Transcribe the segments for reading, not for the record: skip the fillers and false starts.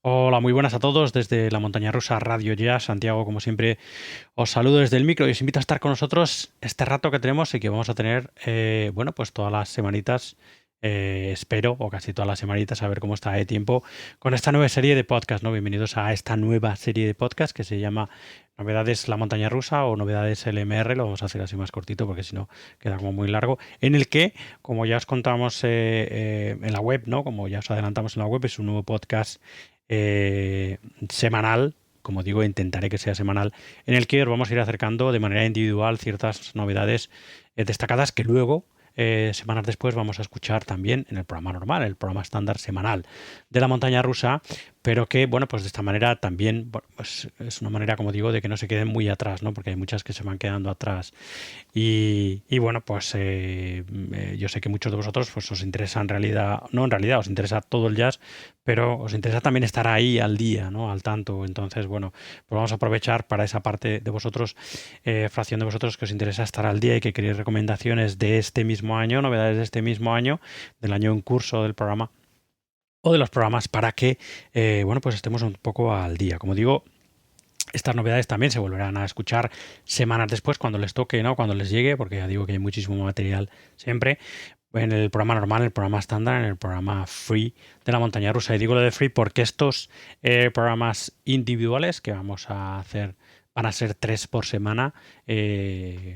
Hola, muy buenas a todos desde la montaña rusa Radio Ya. Santiago, como siempre, os saludo desde el micro y os invito a estar con nosotros este rato que tenemos y que vamos a tener, bueno, pues todas las semanitas, espero, o casi todas las semanitas, a ver cómo está de tiempo, con esta nueva serie de podcast, ¿no? Bienvenidos a esta nueva serie de podcast que se llama Novedades La Montaña Rusa o Novedades LMR. Lo vamos a hacer así más cortito porque si no queda como muy largo, en el que, como ya os contamos en la web, ¿no? Como ya os adelantamos en la web, es un nuevo podcast eh, semanal, como digo, intentaré que sea semanal, en el que os vamos a ir acercando de manera individual ciertas novedades destacadas que luego, semanas después, vamos a escuchar también en el programa normal, el programa estándar semanal de la montaña rusa, pero que, bueno, pues de esta manera también, bueno, pues es una manera, como digo, de que no se queden muy atrás, ¿no? Porque hay muchas que se van quedando atrás y bueno, pues yo sé que muchos de vosotros pues os interesa en realidad, no en realidad, os interesa todo el jazz, pero os interesa también estar ahí al día, ¿no? Al tanto. Entonces, bueno, pues vamos a aprovechar para esa parte de vosotros, fracción de vosotros que os interesa estar al día y que queréis recomendaciones de este mismo año, novedades de este mismo año, del año en curso del programa o de los programas para que, bueno, pues estemos un poco al día. Como digo, estas novedades también se volverán a escuchar semanas después cuando les toque, ¿no? Cuando les llegue, porque ya digo que hay muchísimo material siempre. En el programa normal, en el programa estándar, en el programa free de la montaña rusa. Y digo lo de free porque estos programas individuales que vamos a hacer van a ser 3 por semana,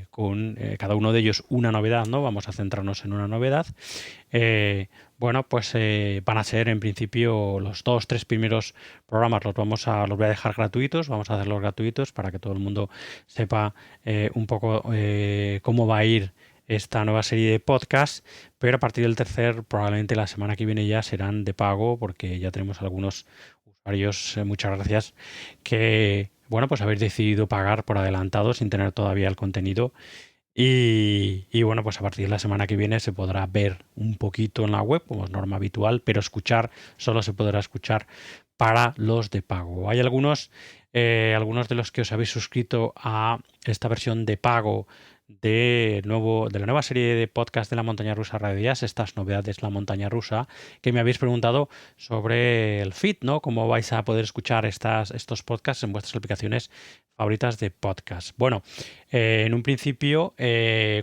con cada uno de ellos una novedad, ¿no? Vamos a centrarnos en una novedad. Eh, bueno, pues van a ser en principio los dos, tres primeros programas los voy a dejar gratuitos, vamos a hacerlos gratuitos para que todo el mundo sepa un poco cómo va a ir esta nueva serie de podcasts, pero a partir del tercer, probablemente la semana que viene ya serán de pago, porque ya tenemos algunos usuarios, muchas gracias, que, bueno, pues habéis decidido pagar por adelantado sin tener todavía el contenido y bueno, pues a partir de la semana que viene se podrá ver un poquito en la web, como es norma habitual, pero escuchar solo se podrá escuchar para los de pago. Hay algunos de los que os habéis suscrito a esta versión de pago de la nueva serie de podcast de la montaña rusa Radio Jazz, estas novedades de la montaña rusa, que me habéis preguntado sobre el feed, ¿no? Cómo vais a poder escuchar estos podcasts en vuestras aplicaciones favoritas de podcast. Bueno, en un principio,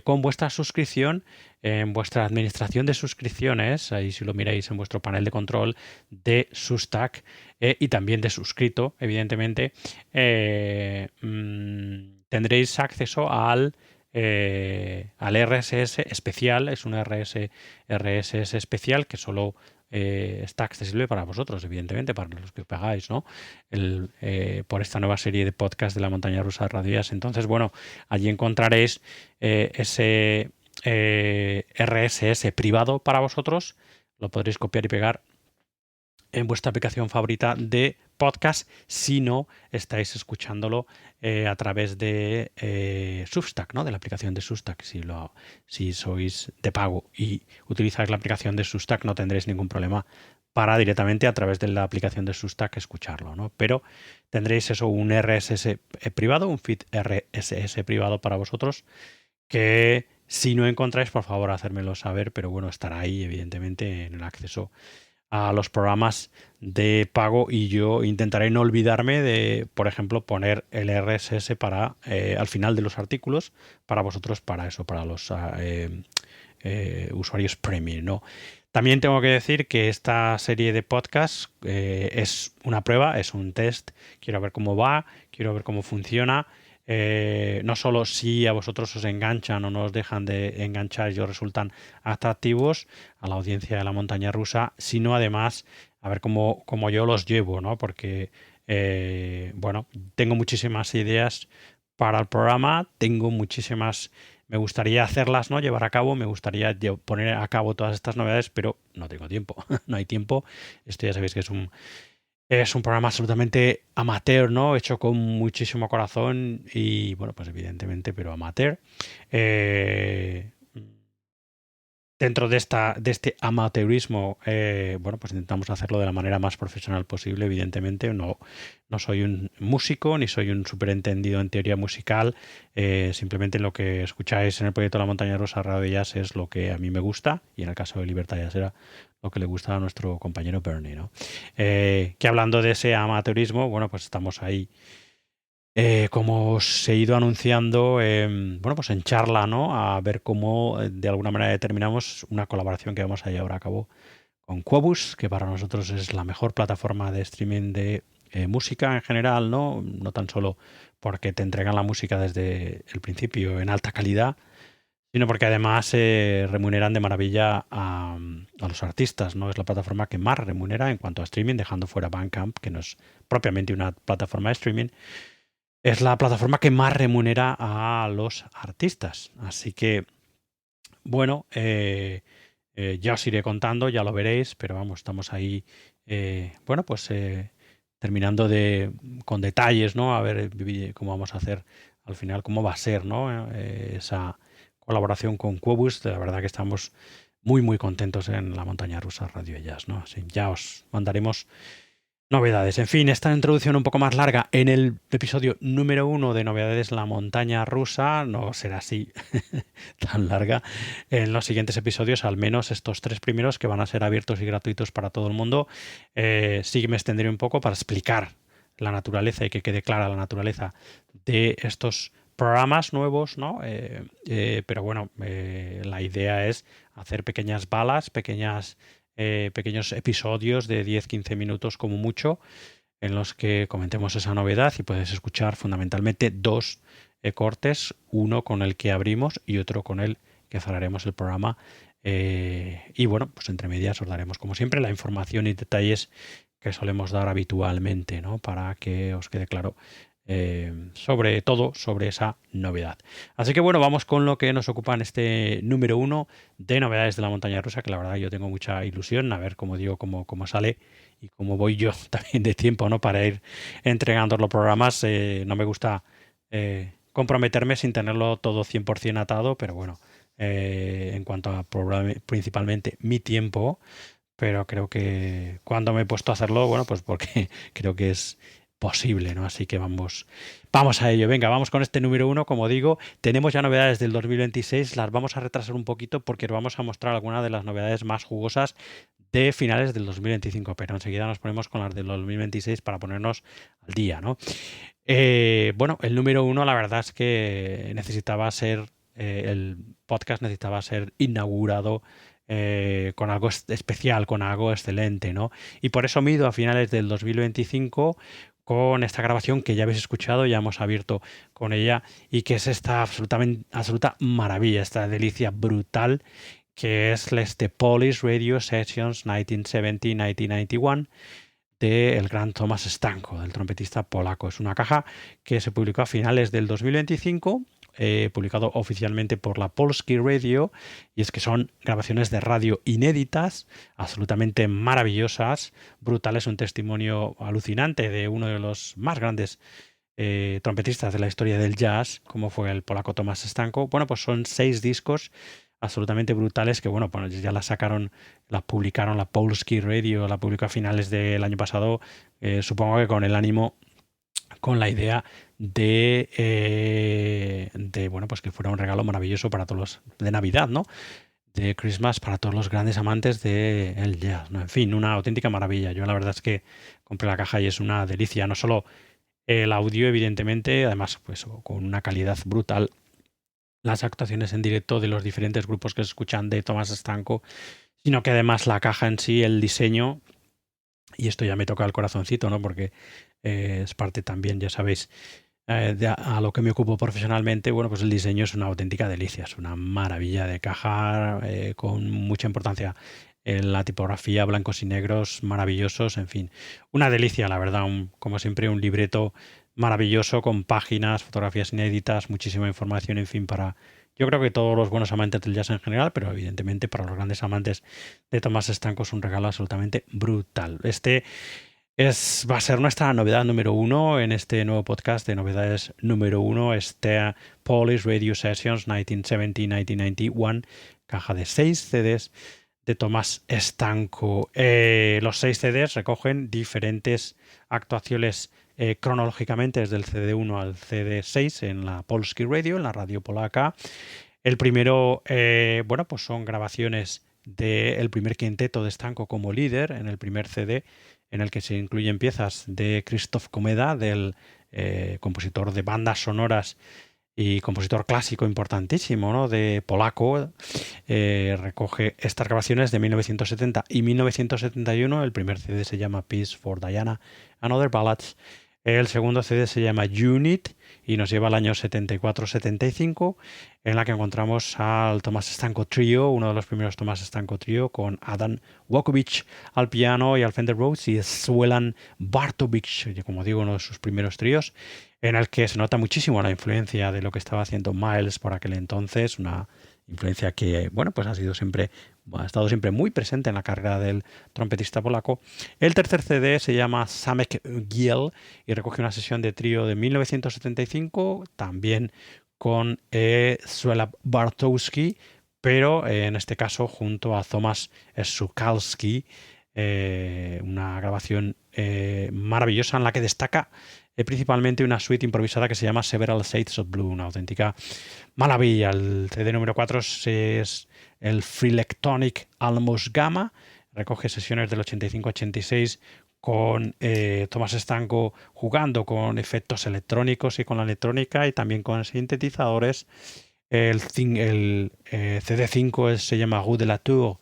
con vuestra suscripción, en vuestra administración de suscripciones, ahí si lo miráis en vuestro panel de control de Substack y también de suscrito, evidentemente, tendréis acceso al RSS especial. Es un RSS especial que solo está accesible para vosotros, evidentemente, para los que pagáis, ¿no? Por esta nueva serie de podcast de la montaña rusa de Radías. Entonces, bueno, allí encontraréis ese RSS privado para vosotros. Lo podréis copiar y pegar en vuestra aplicación favorita de podcast si no estáis escuchándolo a través de Substack, ¿no? De la aplicación de Substack. Si sois de pago y utilizáis la aplicación de Substack, no tendréis ningún problema para directamente a través de la aplicación de Substack escucharlo, ¿no? Pero tendréis eso, un RSS privado, un feed RSS privado para vosotros, que si no encontráis, por favor, hacérmelo saber, pero bueno, estará ahí, evidentemente, en el acceso a los programas de pago, y yo intentaré no olvidarme de, por ejemplo, poner el RSS para al final de los artículos para vosotros, para eso, para los usuarios premium, ¿no? También tengo que decir que esta serie de podcasts es una prueba, es un test. Quiero ver cómo va, quiero ver cómo funciona. No solo si a vosotros os enganchan o no os dejan de enganchar y os resultan atractivos a la audiencia de la montaña rusa, sino además a ver cómo yo los llevo, ¿no? Porque, bueno, tengo muchísimas ideas para el programa, tengo muchísimas, me gustaría hacerlas, ¿no? Llevar a cabo, me gustaría poner a cabo todas estas novedades, pero no tengo tiempo, no hay tiempo. Esto ya sabéis que es un programa absolutamente amateur, ¿no? Hecho con muchísimo corazón y, bueno, pues evidentemente, pero amateur. Eh, dentro de este amateurismo, bueno, pues intentamos hacerlo de la manera más profesional posible, evidentemente. No soy un músico ni soy un superentendido en teoría musical. Simplemente lo que escucháis en el proyecto La Montaña Rusa Radio Jazz es lo que a mí me gusta, y en el caso de Libertad Jazz era lo que le gusta a nuestro compañero Bernie, ¿no? Que hablando de ese amateurismo, bueno, pues estamos ahí, como os he ido anunciando, bueno, pues en charla, ¿no? A ver cómo de alguna manera determinamos una colaboración que vamos a llevar a cabo con Quobus, que para nosotros es la mejor plataforma de streaming de música en general, ¿no? No tan solo porque te entregan la música desde el principio en alta calidad, sino porque además remuneran de maravilla a los artistas, ¿no? Es la plataforma que más remunera en cuanto a streaming, dejando fuera Bandcamp, que no es propiamente una plataforma de streaming. Es la plataforma que más remunera a los artistas. Así que, bueno, ya os iré contando, ya lo veréis, pero vamos, estamos ahí, bueno, pues terminando con detalles, ¿no? A ver cómo vamos a hacer al final, cómo va a ser, ¿no? Esa colaboración con Quobus. La verdad que estamos muy, muy contentos en la Montaña Rusa Radio Jazz, ¿no? Así, ya os mandaremos novedades. En fin, esta introducción un poco más larga en el episodio número 1 de Novedades La Montaña Rusa no será así tan larga en los siguientes episodios, al menos estos 3 primeros que van a ser abiertos y gratuitos para todo el mundo. Sí que me extenderé un poco para explicar la naturaleza y que quede clara la naturaleza de estos programas nuevos, ¿no? Pero bueno, la idea es hacer pequeñas balas, pequeños episodios de 10-15 minutos como mucho, en los que comentemos esa novedad, y puedes escuchar fundamentalmente 2 cortes, uno con el que abrimos y otro con el que cerraremos el programa. Y bueno, pues entre medias os daremos, como siempre, la información y detalles que solemos dar habitualmente, ¿no? Para que os quede claro sobre todo sobre esa novedad. Así que bueno, vamos con lo que nos ocupa en este número 1 de Novedades de la Montaña Rusa, que la verdad yo tengo mucha ilusión a ver, como digo, cómo sale y cómo voy yo también de tiempo, ¿no? Para ir entregando los programas. No me gusta comprometerme sin tenerlo todo 100% atado, pero bueno, en cuanto a principalmente mi tiempo, pero creo que cuando me he puesto a hacerlo, bueno, pues porque creo que es posible, ¿no? Así que vamos a ello. Venga, vamos con este número 1. Como digo, tenemos ya novedades del 2026, las vamos a retrasar un poquito porque os vamos a mostrar algunas de las novedades más jugosas de finales del 2025, pero enseguida nos ponemos con las del 2026 para ponernos al día, ¿no? Bueno, el número 1, la verdad es que necesitaba ser, el podcast necesitaba ser inaugurado con algo especial, con algo excelente, ¿no? Y por eso me he ido a finales del 2025 con esta grabación que ya habéis escuchado, ya hemos abierto con ella, y que es esta absoluta maravilla, esta delicia brutal, que es este Polish Radio Sessions 1970-1991 del gran Tomasz Stanko, del trompetista polaco. Es una caja que se publicó a finales del 2025, publicado oficialmente por la Polski Radio, y es que son grabaciones de radio inéditas, absolutamente maravillosas, brutales, un testimonio alucinante de uno de los más grandes trompetistas de la historia del jazz, como fue el polaco Tomasz Stanko. Bueno, pues son 6 discos absolutamente brutales que, bueno, pues ya las publicaron la Polski Radio, la publicó a finales del año pasado, supongo que con el ánimo, con la idea de bueno, pues que fuera un regalo maravilloso para todos de Navidad, ¿no? De Christmas, para todos los grandes amantes del jazz, ¿no? En fin, una auténtica maravilla. Yo la verdad es que compré la caja y es una delicia, no solo el audio, evidentemente, además pues con una calidad brutal, las actuaciones en directo de los diferentes grupos que se escuchan de Tomasz Stanko, sino que además la caja en sí, el diseño, y esto ya me toca el corazoncito, ¿no? Porque es parte también, ya sabéis, a lo que me ocupo profesionalmente. Bueno, pues el diseño es una auténtica delicia, es una maravilla de caja, con mucha importancia en la tipografía, blancos y negros maravillosos, en fin, una delicia, la verdad, como siempre, un libreto maravilloso con páginas, fotografías inéditas, muchísima información, en fin, yo creo que todos los buenos amantes del jazz en general, pero evidentemente para los grandes amantes de Tomasz Stanko es un regalo absolutamente brutal. Va a ser nuestra novedad número uno en este nuevo podcast de novedades número uno, este Polish Radio Sessions 1970-1991, caja de 6 CDs de Tomás Stanko. Los 6 CDs recogen diferentes actuaciones cronológicamente desde el CD1 al CD6 en la Polski Radio, en la radio polaca. El primero, bueno, pues son grabaciones del primer quinteto de Stanko como líder en el primer CD, en el que se incluyen piezas de Krzysztof Komeda, del compositor de bandas sonoras y compositor clásico importantísimo, ¿no?, de polaco. Recoge estas grabaciones de 1970 y 1971. El primer CD se llama Peace for Diana and Other Ballads. El segundo CD se llama Unit y nos lleva al año 74-75, en la que encontramos al Tomás Stanko Trio, uno de los primeros Tomás Stanko Trio, con Adam Wokovich al piano y al Fender Rhodes, y Svelan Bartovich, como digo, uno de sus primeros tríos, en el que se nota muchísimo la influencia de lo que estaba haciendo Miles por aquel entonces, una influencia que, bueno, pues ha estado siempre muy presente en la carrera del trompetista polaco. El tercer CD se llama Samek Giel y recoge una sesión de trío de 1975, también con Suela Bartowski, pero en este caso junto a Thomas Sukalski, una grabación maravillosa en la que destaca principalmente una suite improvisada que se llama Several Shades of Blue, una auténtica maravilla. El CD número 4 es el Freelectronic Almos Gamma, recoge sesiones del 85-86 con Tomás Stanko jugando con efectos electrónicos y con la electrónica y también con sintetizadores. El CD5 se llama Rue de la Tour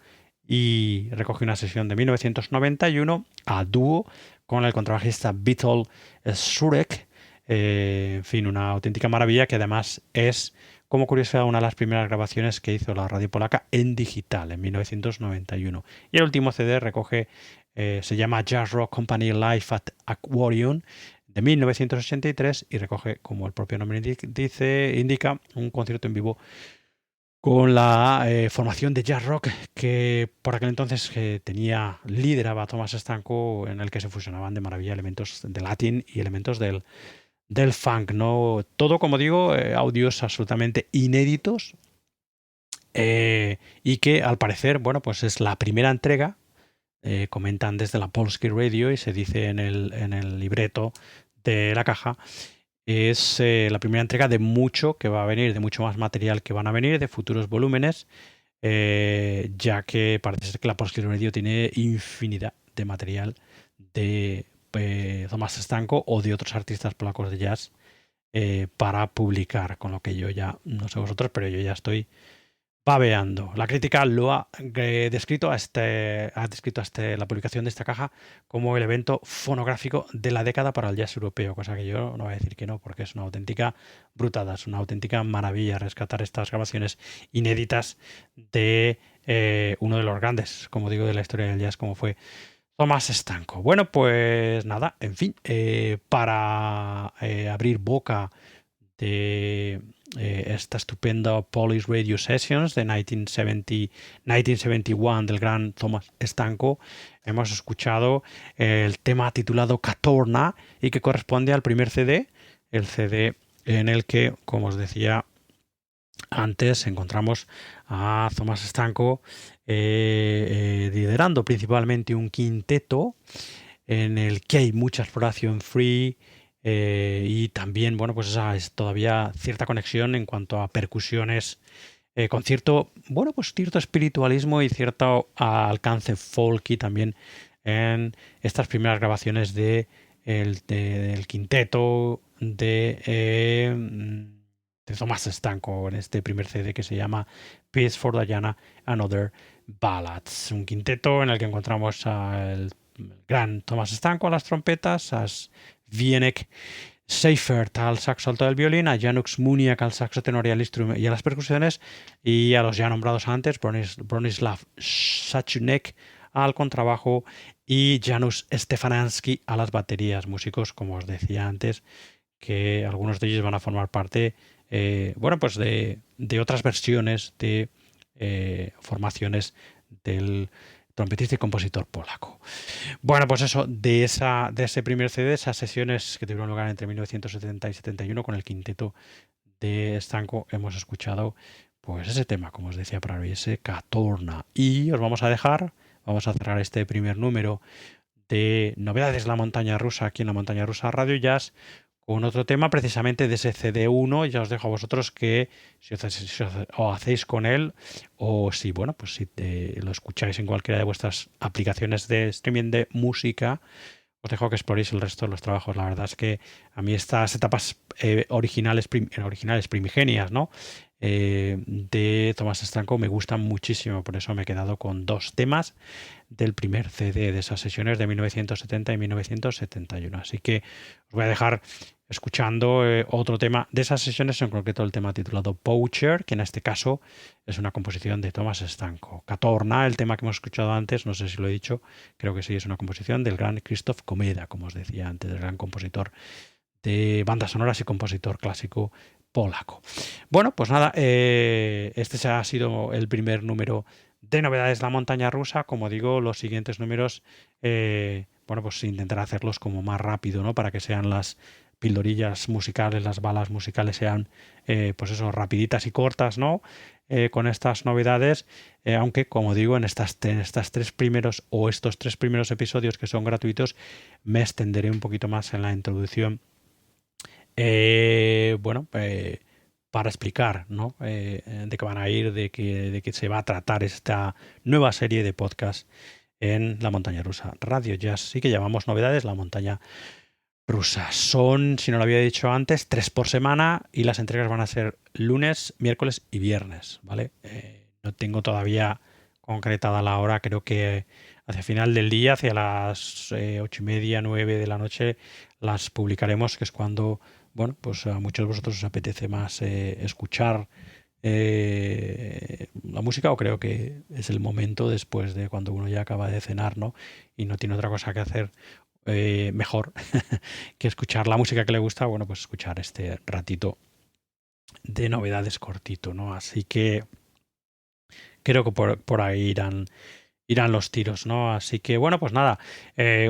y recoge una sesión de 1991 a dúo con el contrabajista Witold Szurek. En fin, una auténtica maravilla que además es, como curiosidad, una de las primeras grabaciones que hizo la radio polaca en digital en 1991. Y el último CD recoge, se llama Jazz Rock Company Live at Aquarium de 1983 y recoge, como el propio nombre indica, un concierto en vivo con la formación de jazz rock que por aquel entonces lideraba Tomás Stanko, en el que se fusionaban de maravilla elementos de latín y elementos del funk, ¿no? Todo, como digo, audios absolutamente inéditos, y que al parecer, bueno, pues es la primera entrega, comentan desde la Polski Radio y se dice en el libreto de la caja. Es la primera entrega de mucho que va a venir, de mucho más material que van a venir, de futuros volúmenes, ya que parece ser que la Polski Radio tiene infinidad de material de Tomás Stanko o de otros artistas polacos de jazz para publicar, con lo que yo ya, no sé vosotros, pero yo ya estoy babeando. La crítica lo ha descrito la publicación de esta caja como el evento fonográfico de la década para el jazz europeo, cosa que yo no voy a decir que no, porque es una auténtica brutada, es una auténtica maravilla rescatar estas grabaciones inéditas de uno de los grandes, como digo, de la historia del jazz, como fue Tomás Stanko. Bueno, pues nada, en fin, para abrir boca de esta estupenda Polish Radio Sessions de 1971 del gran Tomás Stanko, hemos escuchado el tema titulado Katorna y que corresponde al primer CD, el CD en el que, como os decía antes, encontramos a Tomás Stanko liderando principalmente un quinteto en el que hay mucha exploración free, y también, bueno, pues esa es todavía cierta conexión en cuanto a percusiones, con cierto, bueno, pues cierto espiritualismo y cierto alcance folky también en estas primeras grabaciones del quinteto de Tomás Stanko, en este primer CD que se llama Peace for Diana and Other Ballads. Un quinteto en el que encontramos al gran Tomás Stanko a las trompetas, a Zbigniew Seifert al saxo alto del violín, a Janusz Muniak al saxo tenor y a las percusiones, y a los ya nombrados antes, Bronislaw Sachunek al contrabajo y Janusz Stefananski a las baterías. Músicos, como os decía antes, que algunos de ellos van a formar parte, bueno, pues de otras versiones de formaciones del trompetista y compositor polaco. Bueno, pues eso, de ese primer CD, esas sesiones que tuvieron lugar entre 1970 y 71 con el quinteto de Stanko, hemos escuchado pues ese tema, como os decía para hoy, ese Catorna. Y os vamos a cerrar este primer número de Novedades de la Montaña Rusa aquí en la Montaña Rusa Radio Jazz con otro tema precisamente de ese CD1. Ya os dejo a vosotros que si os hacéis con él o si, bueno, pues si lo escucháis en cualquiera de vuestras aplicaciones de streaming de música, os dejo que exploréis el resto de los trabajos. La verdad es que a mí estas etapas originales primigenias, ¿no? De Thomas Stanko me gustan muchísimo, por eso me he quedado con 2 temas del primer CD de esas sesiones de 1970 y 1971. Así que os voy a dejar escuchando otro tema de esas sesiones, en concreto el tema titulado Poacher, que en este caso es una composición de Thomas Stanko. Catorna, el tema que hemos escuchado antes, no sé si lo he dicho, creo que sí, es una composición del gran Krzysztof Komeda, como os decía antes, del gran compositor de bandas sonoras y compositor clásico polaco. Bueno, pues nada, este ha sido el primer número de Novedades de la Montaña Rusa. Como digo, los siguientes números, bueno, pues intentaré hacerlos como más rápido, ¿no? Para que sean las pildorillas musicales, las balas musicales sean, pues eso, rapiditas y cortas, ¿no? Con estas novedades, aunque, como digo, en estos 3 primeros o estos 3 primeros episodios que son gratuitos, me extenderé un poquito más en la introducción. Bueno, para explicar, ¿no? De qué van a ir, de qué se va a tratar esta nueva serie de podcast en la Montaña Rusa Radio Jazz, sí que llamamos Novedades la Montaña Rusa. Son, si no lo había dicho antes, 3 por semana y las entregas van a ser lunes, miércoles y viernes, ¿vale? No tengo todavía concretada la hora, creo que hacia final del día, hacia las 8:30, 9 de la noche, las publicaremos, que es cuando, bueno, pues a muchos de vosotros os apetece más escuchar la música, o creo que es el momento después de cuando uno ya acaba de cenar, ¿no? Y no tiene otra cosa que hacer mejor que escuchar la música que le gusta, bueno, pues escuchar este ratito de novedades cortito, ¿no? Así que creo que por ahí irán los tiros, ¿no? Así que bueno, pues nada,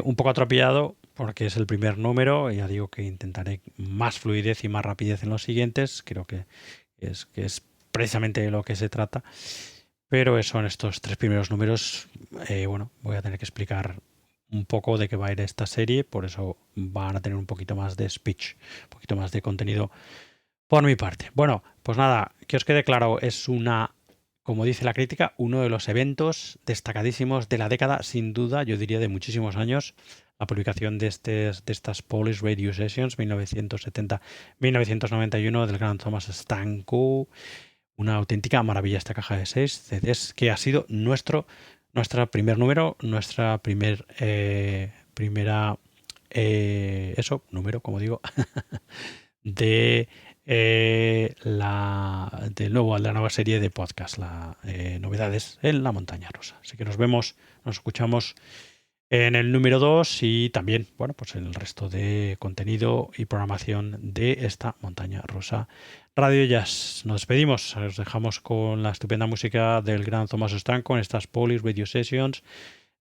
un poco atropellado porque es el primer número, ya digo que intentaré más fluidez y más rapidez en los siguientes, creo que es precisamente de lo que se trata, pero eso en estos 3 primeros números, bueno, voy a tener que explicar un poco de qué va a ir esta serie, por eso van a tener un poquito más de speech, un poquito más de contenido por mi parte. Bueno, pues nada, que os quede claro, es como dice la crítica, uno de los eventos destacadísimos de la década, sin duda, yo diría de muchísimos años, la publicación de estas Polish Radio Sessions 1970-1991 del gran Thomas Stanko, una auténtica maravilla esta caja de 6 CDs que ha sido nuestro primer número, nuestra primera número, como digo, de la nueva serie de podcast, Novedades en la Montaña Rusa. Así que nos escuchamos en el número 2 y también, bueno, pues en el resto de contenido y programación de esta Montaña Rusa Radio Jazz. Nos despedimos, os dejamos con la estupenda música del gran Thomas Stanko en estas Polish Radio Sessions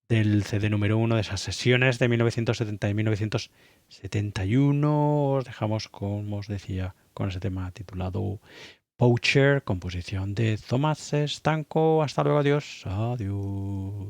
del CD número 1 de esas sesiones de 1970 y 1971. Os dejamos, como os decía, con ese tema titulado Poacher, composición de Thomas Stanko. Hasta luego, adiós. Adiós.